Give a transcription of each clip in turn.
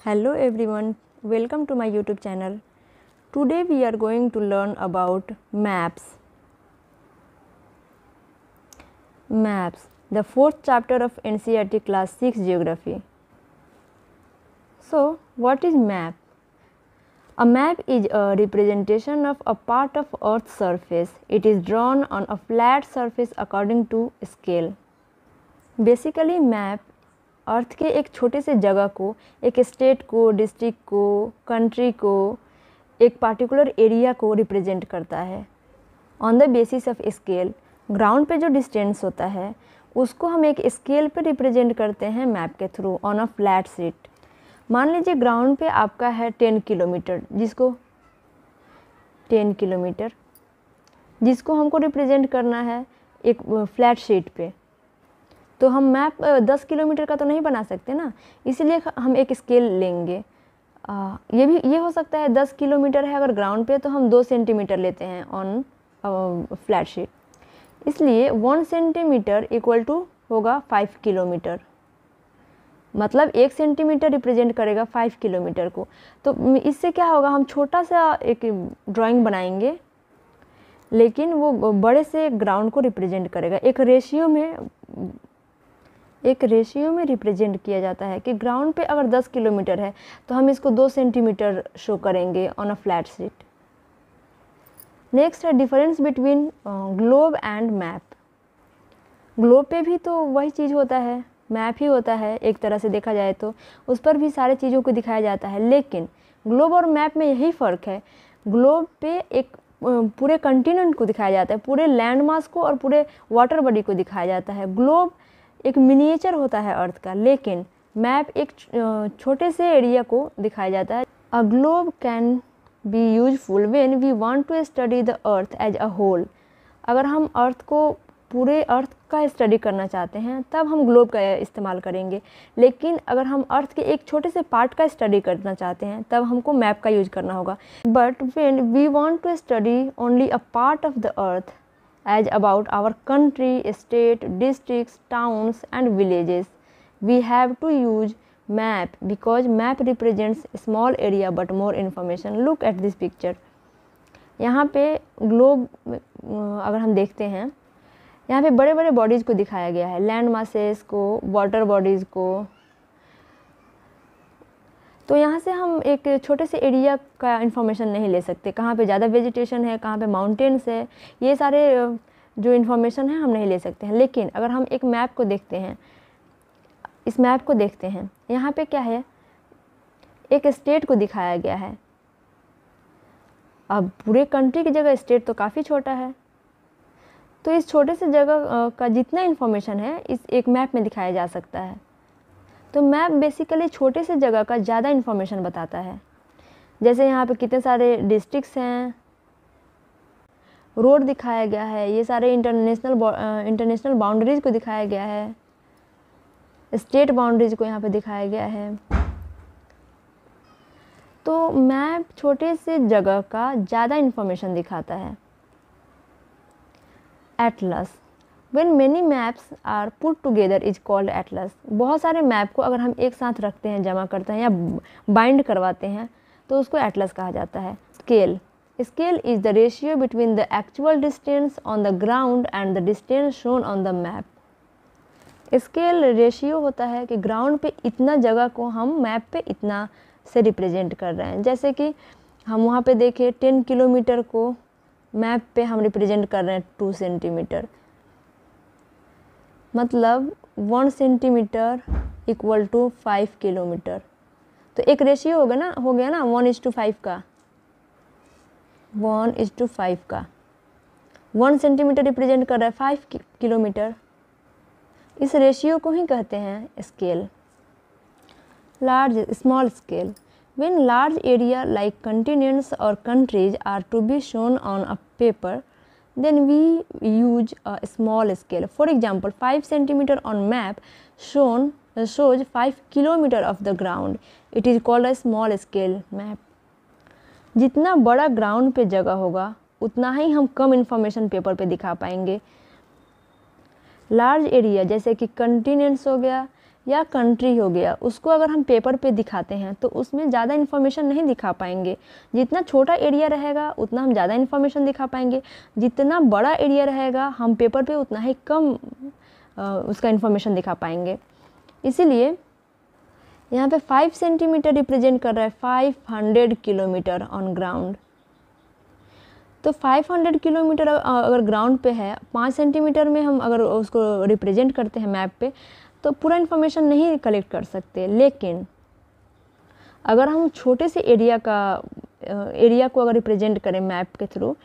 Hello everyone, welcome to my YouTube channel. Today we are going to learn about maps. Maps, the fourth chapter of NCERT class 6 geography. So, what is map? A map is a representation of a part of Earth's surface. It is drawn on a flat surface according to scale. Basically map अर्थ के एक छोटे से जगह को, एक state को, district को, country को, एक पार्टिकुलर एरिया को रिप्रेजेंट करता है on the basis of scale. Ground पे जो डिस्टेंस होता है उसको हम एक स्केल पे रिप्रेजेंट करते हैं मैप के through on a flat sheet. मान लीजिए ग्राउंड पे आपका है 10 किलोमीटर, जिसको हमको रिप्रेजेंट करना है एक फ्लैट शीट पे। तो हम मैप 10 किलोमीटर का तो नहीं बना सकते ना, इसलिए हम एक स्केल लेंगे। ये हो सकता है 10 किलोमीटर है अगर ग्राउंड पे, तो हम 2 सेंटीमीटर लेते हैं ऑन फ्लैट शीट। इसलिए 1 सेंटीमीटर इक्वल टू होगा 5 किलोमीटर, मतलब 1 सेंटीमीटर रिप्रेजेंट करेगा 5 किलोमीटर को। तो इससे क्या होगा, हम छोटा सा एक ड्राइंग बनाएंगे लेकिन वो बड़े से ग्राउंड को रिप्रेजेंट करेगा। एक रेशियो में रिप्रेजेंट किया जाता है कि ग्राउंड पे अगर 10 किलोमीटर है तो हम इसको 2 सेंटीमीटर शो करेंगे on a flat sheet. Next है difference between globe and map. Globe पे भी तो वही चीज़ होता है, मैप ही होता है एक तरह से देखा जाए तो, उस पर भी सारे चीज़ों को दिखाया जाता है। लेकिन ग्लोब और मैप में यही फ़र्क है, ग्लोब पे एक पूरे कंटिनेंट को दिखाया जाता है, पूरे लैंड मास को और पूरे वाटर बॉडी को दिखाया जाता है। ग्लोब एक मिनिएचर होता है अर्थ का, लेकिन मैप एक छोटे से एरिया को दिखाया जाता है। A globe can be useful when we want to study the earth as a whole. अगर हम पूरे अर्थ का स्टडी करना चाहते हैं तब हम ग्लोब का इस्तेमाल करेंगे, लेकिन अगर हम अर्थ के एक छोटे से पार्ट का स्टडी करना चाहते हैं तब हमको मैप का यूज करना होगा। But when we want to study only a part of the earth as about our country, state, districts, towns and villages, we have to use map because map represents small area but more information. Look at this picture. यहाँ पे globe अगर हम देखते हैं, यहाँ पे बड़े बड़े बॉडीज़ को दिखाया गया है, लैंड मासेस को, वाटर बॉडीज़ को। तो यहाँ से हम एक छोटे से एरिया का इन्फॉर्मेशन नहीं ले सकते, कहाँ पे ज़्यादा वेजिटेशन है, कहाँ पे माउंटेन्स है, ये सारे जो इन्फॉर्मेशन है हम नहीं ले सकते हैं। लेकिन अगर हम एक मैप को देखते हैं, इस मैप को देखते हैं, यहाँ पे क्या है, एक स्टेट को दिखाया गया है। अब पूरे कंट्री की जगह स्टेट तो काफ़ी छोटा है, तो इस छोटे से जगह का जितना इन्फॉर्मेशन है इस एक मैप में दिखाया जा सकता है। तो मैप बेसिकली छोटे से जगह का ज़्यादा इन्फॉर्मेशन बताता है। जैसे यहाँ पे कितने सारे डिस्ट्रिक्ट्स हैं, रोड दिखाया गया है, ये सारे इंटरनेशनल बाउंड्रीज़ को दिखाया गया है, स्टेट बाउंड्रीज़ को यहाँ पे दिखाया गया है। तो मैप छोटे से जगह का ज़्यादा इन्फॉर्मेशन दिखाता है। Atlas, When many maps are put together is called atlas. बहुत सारे मैप को अगर हम एक साथ रखते हैं, जमा करते हैं या बाइंड करवाते हैं तो उसको एटलस कहा जाता है। Scale, scale is the ratio between the actual distance on the ground and the distance shown on the map. Scale ratio होता है कि ग्राउंड पे इतना जगह को हम मैप पे इतना से रिप्रेजेंट कर रहे हैं। जैसे कि हम वहाँ पे देखें 10 किलोमीटर को मैप पे हम रिप्रेजेंट कर रहे हैं 2 सेंटीमीटर, मतलब 1 सेंटीमीटर इक्वल टू 5 किलोमीटर। तो एक रेशियो हो गया ना 1:5 का, 1:5 का। 1 सेंटीमीटर रिप्रेजेंट कर रहा है 5 किलोमीटर। इस रेशियो को ही कहते हैं scale. Small scale, when large area like continents और countries are to be shown on a paper, then we use a small scale. For example, 5 centimeter on map shows 5 kilometer of the ground. It is called a small scale map. जितना बड़ा ground पे जगह होगा उतना ही हम कम information paper पे दिखा पाएंगे। लार्ज एरिया जैसे कि कंटिनेंट्स हो गया या कंट्री हो गया, उसको अगर हम पेपर पे दिखाते हैं तो उसमें ज़्यादा इन्फॉर्मेशन नहीं दिखा पाएंगे। जितना छोटा एरिया रहेगा उतना हम ज़्यादा इन्फॉर्मेशन दिखा पाएंगे, जितना बड़ा एरिया रहेगा हम पेपर पे उतना ही कम उसका इन्फॉर्मेशन दिखा पाएंगे। इसीलिए यहाँ पे 5 सेंटीमीटर रिप्रेजेंट कर रहा है 500 किलोमीटर ऑन ग्राउंड। तो 500 किलोमीटर अगर ग्राउंड पे है, 5 सेंटीमीटर में हम अगर उसको रिप्रेजेंट करते हैं मैप पे तो पूरा इन्फॉर्मेशन नहीं कलेक्ट कर सकते। लेकिन अगर हम छोटे से एरिया को अगर रिप्रेजेंट करें मैप के थ्रू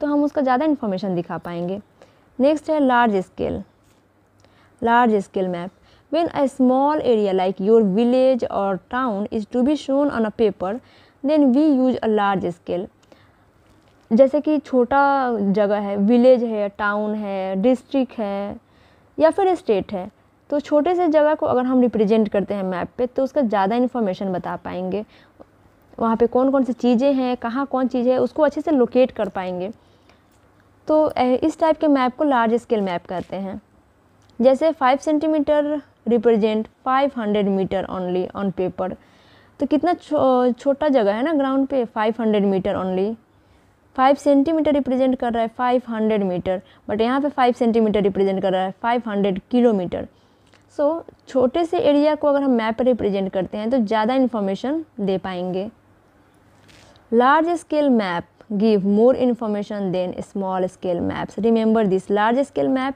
तो हम उसका ज़्यादा इन्फॉर्मेशन दिखा पाएंगे। नेक्स्ट है large scale map. When a small area like your village or town is to be shown on a paper, then we use a large scale. जैसे कि छोटा जगह है, विलेज है, टाउन है, डिस्ट्रिक्ट है या फिर स्टेट है, तो छोटे से जगह को अगर हम रिप्रेजेंट करते हैं मैप पे तो उसका ज़्यादा इन्फॉर्मेशन बता पाएंगे। वहाँ पे कौन कौन सी चीज़ें हैं, कहाँ कौन चीज़ है, उसको अच्छे से लोकेट कर पाएंगे। तो इस टाइप के मैप को लार्ज स्केल मैप कहते हैं। जैसे 5 centimetre represent 500 metre only on paper, तो कितना छोटा जगह है ना ग्राउंड पे, 500 मीटर ओनली। 5 सेंटीमीटर रिप्रेजेंट कर रहा है 500 मीटर, बट यहाँ पे 5 सेंटीमीटर रिप्रेजेंट कर रहा है 500 किलोमीटर। सो छोटे से एरिया को अगर हम मैप पर रिप्रेजेंट करते हैं तो ज़्यादा इन्फॉर्मेशन दे पाएंगे। Large scale map give more information than small scale maps. Remember this, large scale map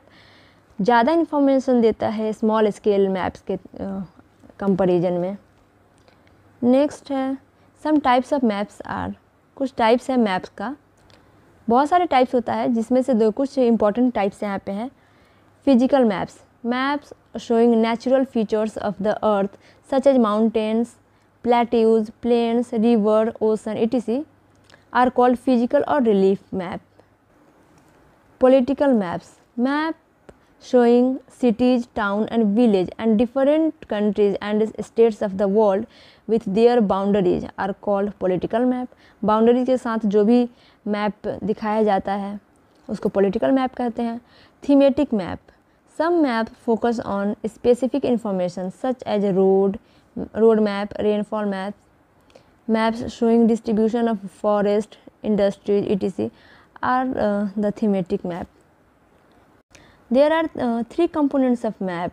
ज़्यादा इन्फॉर्मेशन देता है स्मॉल स्केल मैप्स के कंपैरिजन में। नेक्स्ट है some types of maps are. कुछ टाइप्स है मैप्स का, बहुत सारे टाइप्स होता है जिसमें से कुछ इंपॉर्टेंट टाइप्स यहाँ पे हैं। Physical maps showing natural features of the earth such as mountains, plateaus, plains, river, ocean etc. Are called physical और relief map. Political map showing cities, town and village and different countries and states of the world with their boundaries are called political map. Boundaries के साथ जो भी map दिखाया जाता है उसको political map कहते हैं। Thematic map, some map focus on specific information such as road map, rainfall maps showing distribution of forest, industries etc. are the thematic map. There are three components of map.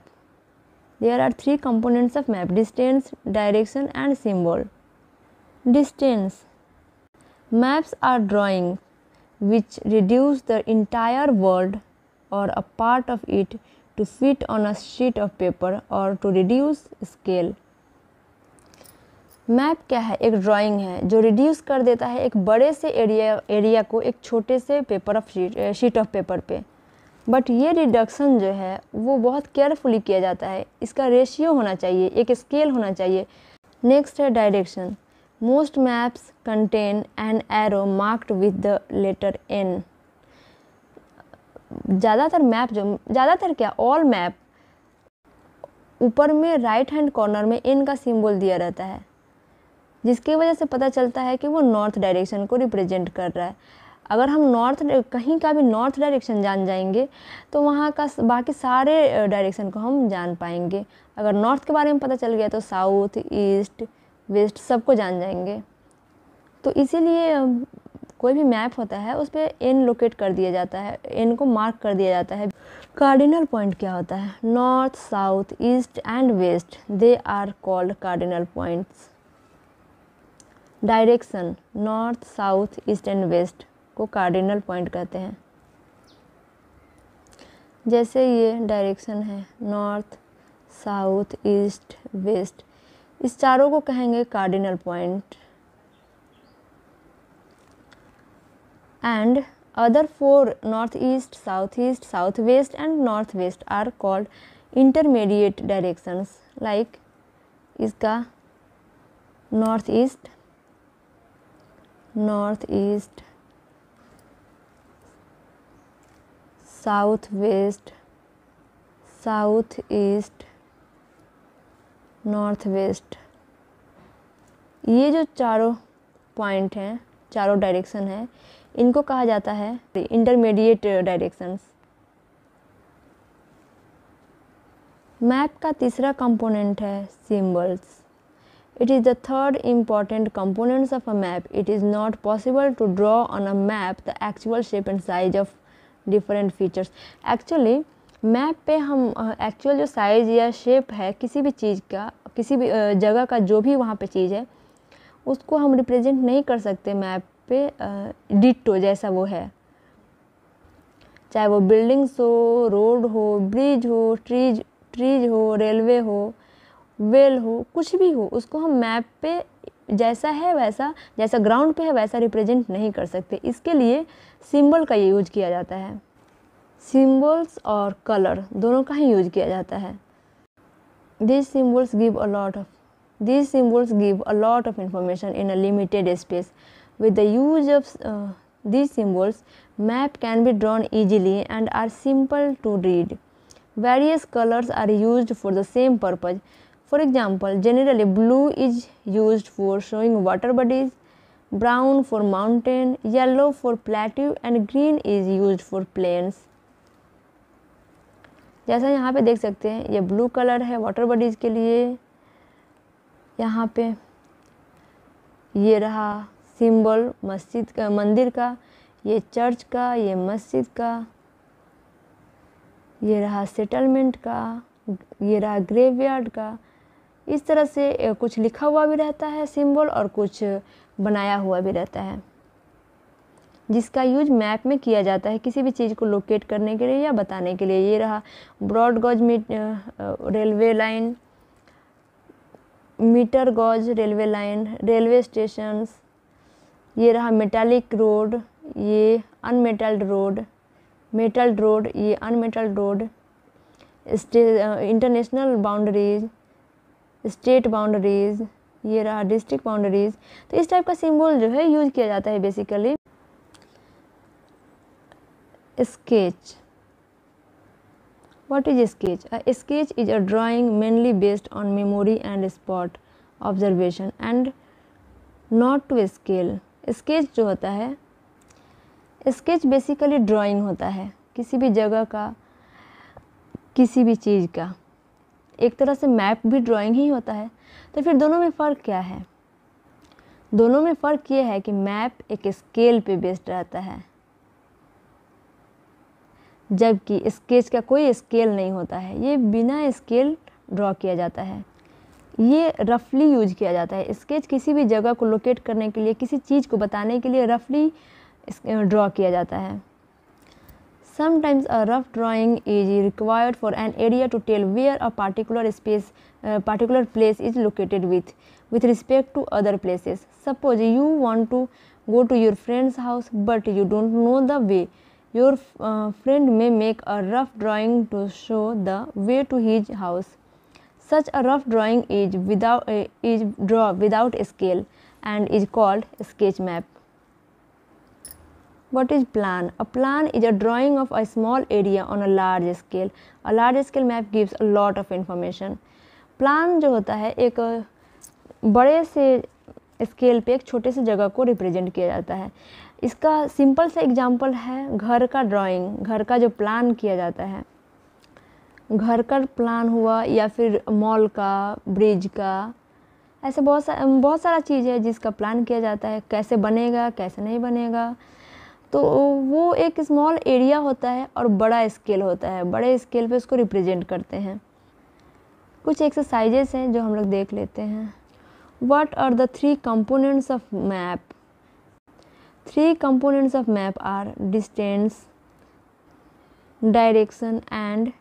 Distance, direction and symbol. Distance. Maps are drawings which reduce the entire world or a part of it to fit on a sheet of paper or to reduce scale. Map क्या है? एक drawing है जो reduce कर देता है एक बड़े से एरिया को एक छोटे से शीट ऑफ पेपर पे। बट ये रिडक्शन जो है वो बहुत केयरफुली किया जाता है, इसका रेशियो होना चाहिए, एक स्केल होना चाहिए। नेक्स्ट है direction. Most maps contain an arrow marked with the letter N. ज़्यादातर क्या, ऑल मैप ऊपर में राइट हैंड कॉर्नर में एन का सिंबल दिया रहता है, जिसकी वजह से पता चलता है कि वो नॉर्थ डायरेक्शन को रिप्रेजेंट कर रहा है। अगर हम कहीं का भी नॉर्थ डायरेक्शन जान जाएंगे तो वहाँ का बाकी सारे डायरेक्शन को हम जान पाएंगे। अगर नॉर्थ के बारे में पता चल गया तो साउथ, ईस्ट, वेस्ट सबको जान जाएंगे। तो इसीलिए कोई भी मैप होता है उस पर एन लोकेट कर दिया जाता है, एन को मार्क कर दिया जाता है। कार्डिनल पॉइंट क्या होता है? North, south, east and west, they are called cardinal points. Direction, north, south, east and west को कार्डिनल पॉइंट कहते हैं। जैसे ये डायरेक्शन है नॉर्थ, साउथ, ईस्ट, वेस्ट, इस चारों को कहेंगे cardinal point. And other 4 north east, south west and north west are called intermediate directions. Like इसका north east, south west, south east, north west, ये जो चारों पॉइंट हैं, चारों डायरेक्शन हैं, इनको कहा जाता है इंटरमीडिएट डायरेक्शंस। मैप का तीसरा कंपोनेंट है symbols. It is the third important components of a map. It is not possible to draw on a map the actual shape and size of different features. Actually map पे हम actual जो size या shape है किसी भी चीज़ का, किसी भी जगह का जो भी वहाँ पे चीज़ है उसको हम रिप्रेजेंट नहीं कर सकते मैप पे डिट्टो जैसा वो है, चाहे वो बिल्डिंग्स हो, रोड हो, ब्रिज हो, ट्रीज हो, रेलवे हो, वेल हो, कुछ भी हो, उसको हम मैप पे जैसा है वैसा, जैसा ग्राउंड पे है वैसा रिप्रेजेंट नहीं कर सकते। इसके लिए सिंबल का यूज किया जाता है। सिंबल्स और कलर दोनों का ही यूज किया जाता है। These symbols give a lot of information in a limited space. With the use of these symbols, map can be drawn easily and are simple to read. Various colors are used for the same purpose. For example, generally blue is used for showing water bodies, brown for mountain, yellow for plateau and green is used for plains. जैसा यहाँ पे देख सकते हैं ये blue colour है water bodies के लिए, यहाँ पे ये रहा सिंबल मस्जिद का, मंदिर का, ये चर्च का, ये मस्जिद का, ये रहा सेटलमेंट का, ये रहा ग्रेवयार्ड का। इस तरह से कुछ लिखा हुआ भी रहता है सिंबल और कुछ बनाया हुआ भी रहता है, जिसका यूज मैप में किया जाता है किसी भी चीज़ को लोकेट करने के लिए या बताने के लिए। ये रहा broad gauge railway line, metre gauge railway line, railway stations. ये रहा मेटालिक रोड, ये अनमेटल्ड रोड, मेटल्ड रोड, ये unmetalled road, international boundaries, state boundaries, ये रहा डिस्ट्रिक्ट बाउंड्रीज। तो इस टाइप का सिंबल जो है यूज किया जाता है basically. Sketch. What is a sketch? A sketch is a drawing mainly based on memory and spot observation and not to scale. Sketch जो होता है, sketch बेसिकली ड्राइंग होता है किसी भी जगह का, किसी भी चीज़ का। एक तरह से मैप भी ड्राइंग ही होता है। तो फिर दोनों में फ़र्क क्या है? दोनों में फ़र्क ये है कि मैप एक स्केल पे बेस्ड रहता है, जबकि स्केच का कोई स्केल नहीं होता है, ये बिना स्केल ड्रॉ किया जाता है, ये रफली यूज किया जाता है। स्केच किसी भी जगह को लोकेट करने के लिए, किसी चीज़ को बताने के लिए रफली ड्रॉ किया जाता है। Sometimes a rough drawing is required for an area to tell where a particular place is located with respect to other places. Suppose you want to go to your friend's house but you don't know the way. Your friend may make a rough drawing to show the way to his house. Such a rough drawing is drawn without scale and is called sketch map. What is plan? A plan is a drawing of a small area on a large scale. A large scale map gives a lot of information. Plan जो होता है एक बड़े से scale पे एक छोटे से जगह को रिप्रेजेंट किया जाता है। इसका सिंपल सा एग्जांपल है घर का ड्राइंग, घर का जो प्लान किया जाता है, घर का प्लान हुआ या फिर मॉल का, ब्रिज का, ऐसे बहुत सारा चीज़ है जिसका प्लान किया जाता है, कैसे बनेगा कैसे नहीं बनेगा। तो वो एक स्मॉल एरिया होता है और बड़ा स्केल होता है, बड़े स्केल पे उसको रिप्रेजेंट करते हैं। कुछ एक्सरसाइजेस हैं जो हम लोग देख लेते हैं। What are the three components of map? Three components of map are distance, direction and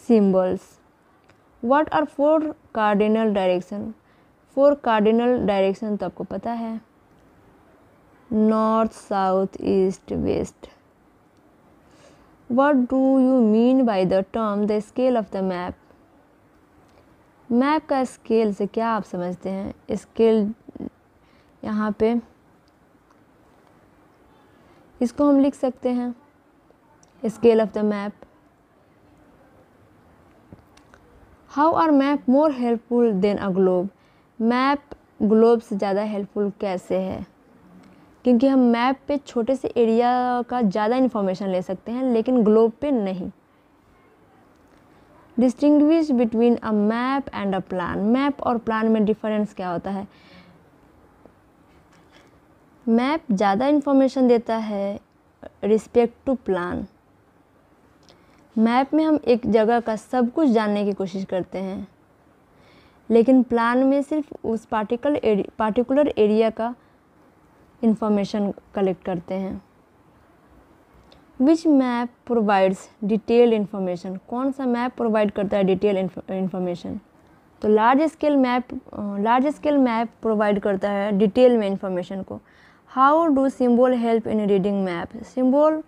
symbols. What are four cardinal direction? Four cardinal direction तो आपको पता है, north, south, east, west. What do you mean by the term the scale of the map? Map का scale से क्या आप समझते हैं? स्केल यहाँ पे इसको हम लिख सकते हैं scale of the map. How are map more helpful than a globe? Map globe से ज़्यादा हेल्पफुल कैसे है? क्योंकि हम मैप पे छोटे से एरिया का ज़्यादा इन्फॉर्मेशन ले सकते हैं लेकिन ग्लोब पे नहीं। Distinguish between a map and a plan. Map और प्लान में डिफरेंस क्या होता है? मैप ज़्यादा इन्फॉर्मेशन देता है रिस्पेक्ट टू प्लान। मैप में हम एक जगह का सब कुछ जानने की कोशिश करते हैं, लेकिन प्लान में सिर्फ उस पार्टिकुलर एरिया का इंफॉर्मेशन कलेक्ट करते हैं। विच मैप प्रोवाइड्स डिटेल इन्फॉर्मेशन? कौन सा मैप प्रोवाइड करता है डिटेल इन्फॉर्मेशन? तो लार्ज स्केल मैप प्रोवाइड करता है डिटेल में इंफॉर्मेशन को। How do symbol help in reading map? Symbol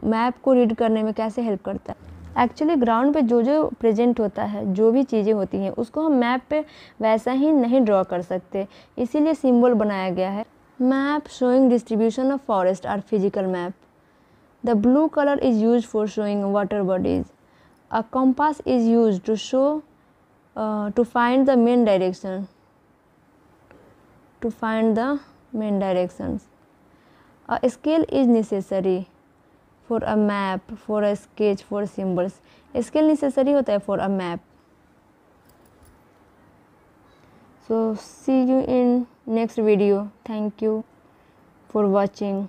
map को रीड करने में कैसे हेल्प करता है? एक्चुअली ग्राउंड पे जो जो प्रेजेंट होता है, जो भी चीज़ें होती हैं, उसको हम मैप पे वैसा ही नहीं ड्रॉ कर सकते, इसीलिए सिम्बोल बनाया गया है। Map showing distribution of forest or physical map. The blue colour is use for showing water bodies. A compass is used to show to find the main direction. A scale is necessary for a map, for a sketch, for symbols. Scale necessary होता है for a map. So see you in next video. Thank you for watching.